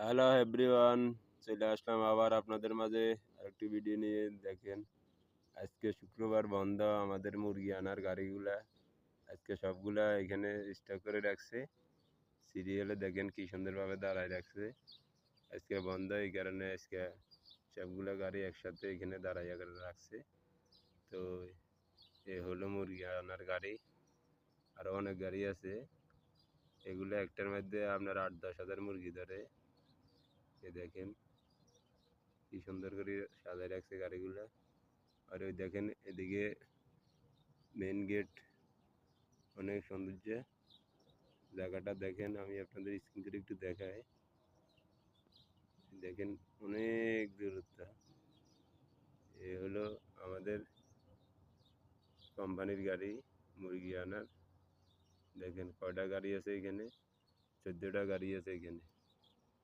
Hello everyone, চলে আসলাম আবার আপনাদের মাঝে আরেকটি ভিডিও নিয়ে। দেখেন, আজকে শুক্রবার বন্ধ, আমাদের মুরগি আনার গাড়িগুলা আজকে সবগুলা এখানে স্টক করে রাখছে। সিরিয়ালে দেখেন কি সুন্দরভাবে দাঁড়ায় রাখছে। আজকে বন্ধ, এই কারণে আজকে সবগুলা গাড়ি একসাথে এখানে দাঁড়াইয়া করে রাখছে। তো এ হলো মুরগি আনার গাড়ি। আরও অনেক গাড়ি আছে, এগুলো একটার মধ্যে আপনার 8-10 হাজার মুরগি ধরে। এ দেখেন কি সুন্দর করে সাজায় রাখছে গাড়িগুলা। আর ওই দেখেন এদিকে মেন গেট, অনেক সৌন্দর্য জায়গাটা। দেখেন, আমি আপনাদের স্ক্রিন করে একটু দেখাই। দেখেন অনেক দূরত্ব। এ হলো আমাদের কোম্পানির গাড়ি মুরগি আনার। দেখেন কয়টা গাড়ি আছে এখানে, 14টা গাড়ি আছে এখানে।